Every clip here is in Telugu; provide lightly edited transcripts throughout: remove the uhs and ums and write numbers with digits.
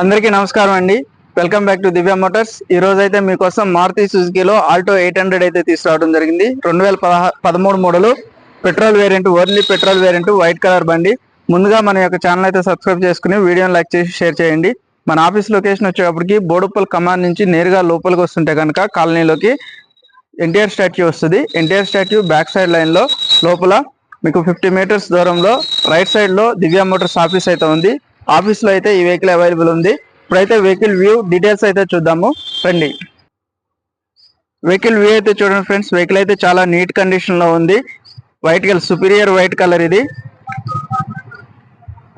అందరికీ నమస్కారం అండి. Welcome back to Divya Motors. ఈ రోజు అయితే మీకోసం మారుతి సుజుకీలో ఆల్టో 800 అయితే తీసుకురావడం జరిగింది. 2013 model petrol variant, only petrol variant, white colour బండి. ముందుగా మన యొక్క ఛానల్ అయితే సబ్స్క్రైబ్ చేసుకుని వీడియోని లైక్ చేసి షేర్ చేయండి. మన ఆఫీస్ లొకేషన్ వచ్చేటప్పటికి బోడుప్పల్ కమాన్ నుంచి నేరుగా లోపలికి వస్తుంటే కనుక కాలనీలోకి ఎన్టీఆర్ స్టాట్యూ వస్తుంది. ఎన్టీఆర్ స్టాట్యూ బ్యాక్ సైడ్ లైన్లో లోపల మీకు 50 మీటర్స్ దూరంలో రైట్ సైడ్లో దివ్య మోటార్స్ ఆఫీస్ అయితే ఉంది. ఆఫీస్లో అయితే ఈ వెహికల్ అవైలబుల్ ఉంది. ఇప్పుడైతే వెహికల్ వ్యూ డీటెయిల్స్ అయితే చూద్దాము రండి. వెహికల్ వ్యూ అయితే చూడండి ఫ్రెండ్స్. వెహికల్ అయితే చాలా నీట్ కండిషన్లో ఉంది. White colour, superior white colour ఇది.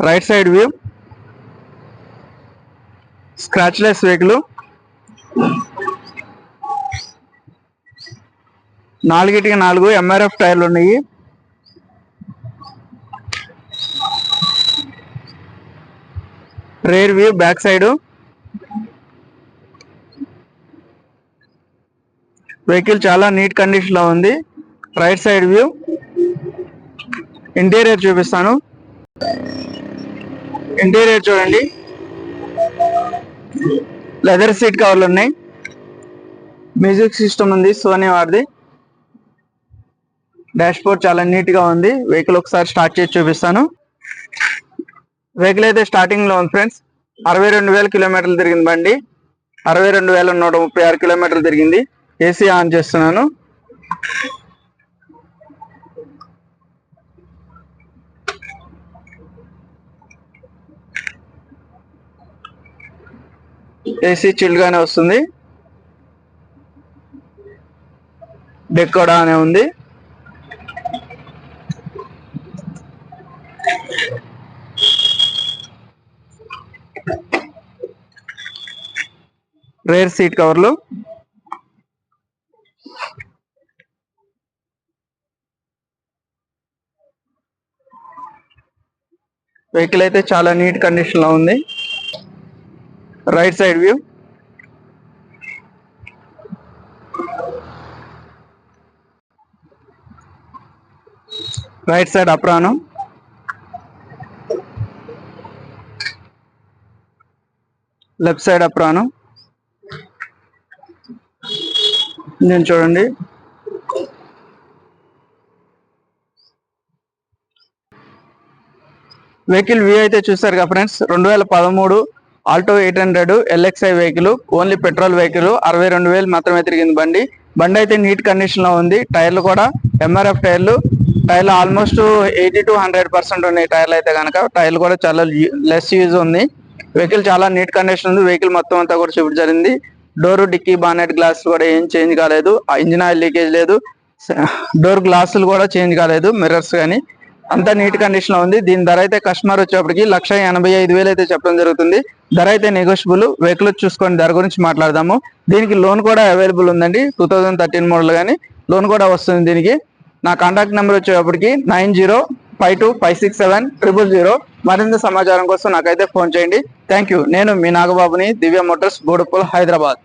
Right side view scratchless vehicle. 4x4 MRF టైర్లు ఉన్నాయి. Rear view back side. Vehicle చాలా నీట్ కండిషన్ లో ఉంది. Right side view. ఇంటీరియర్ చూపిస్తాను. ఇంటీరియర్ చూడండి. లెదర్ సీట్ కవర్లు ఉన్నాయి. మ్యూజిక్ సిస్టమ్ ఉంది సోనీ వారిది. డాష్ బోర్డ్ చాలా నీట్ గా ఉంది. వెహికల్ ఒకసారి స్టార్ట్ చేసి చూపిస్తాను. వెహికల్ అయితే స్టార్టింగ్ లో ఉంది ఫ్రెండ్స్. 62,000 కిలోమీటర్లు తిరిగింది బండి. 62,136 కిలోమీటర్లు తిరిగింది. ఏసీ ఆన్ చేస్తున్నాను. ఏసీ చిల్డ్ గానే వస్తుంది. డెక్ కూడా అనే ఉంది. రేర్ సీట్ కవర్లు. వెహికల్ అయితే చాలా నీట్ కండిషన్ లో ఉంది. Right side view. Right side అప్రాను. Left side అప్రాను. నేను చూడండి. వెహికల్ వ్యూ అయితే చూసారు కదా friends. 2013 Alto 800 LXI vehicle, only petrol vehicle. 62,000 మాత్రమే తిరిగింది బండి. బండి అయితే నీట్ కండిషన్ లో ఉంది. టైర్లు కూడా MRF టైర్లు. టైర్లు ఆల్మోస్ట్ 80 to 100% ఉన్నాయి. టైర్లు అయితే కనుక టైర్లు కూడా చాలా లెస్ యూజ్ ఉంది. వెహికల్ చాలా నీట్ కండిషన్ ఉంది. వెహికల్ మొత్తం అంతా కూడా చూపించ జరిగింది. డోరు, డిక్కీ, బానెట్ గ్లాస్ కూడా ఏం చేంజ్ కాలేదు. ఇంజిన్ ఆయిల్ లీకేజ్ లేదు. డోర్ గ్లాసులు కూడా చేంజ్ కాలేదు. మిర్రర్స్ కానీ అంతా నీట్ కండిషన్ లో ఉంది. దీని ధర అయితే కస్టమర్ వచ్చేప్పటికి 1,85,000 అయితే చెప్పడం జరుగుతుంది. ధర అయితే నెగోషియబుల్. వెహికల్ చూసుకొని ధర గురించి మాట్లాడదాము. దీనికి లోన్ కూడా అవైలబుల్ ఉందండి. 2013 మోడల్ కానీ లోన్ కూడా వస్తుంది దీనికి. నా కాంటాక్ట్ నెంబర్ వచ్చేటప్పటికి 9052567000. మరింత సమాచారం కోసం నాకైతే ఫోన్ చేయండి. Thank you. నేను మీ నాగబాబుని, దివ్య మోటార్స్, బోడుప్పల్, హైదరాబాద్.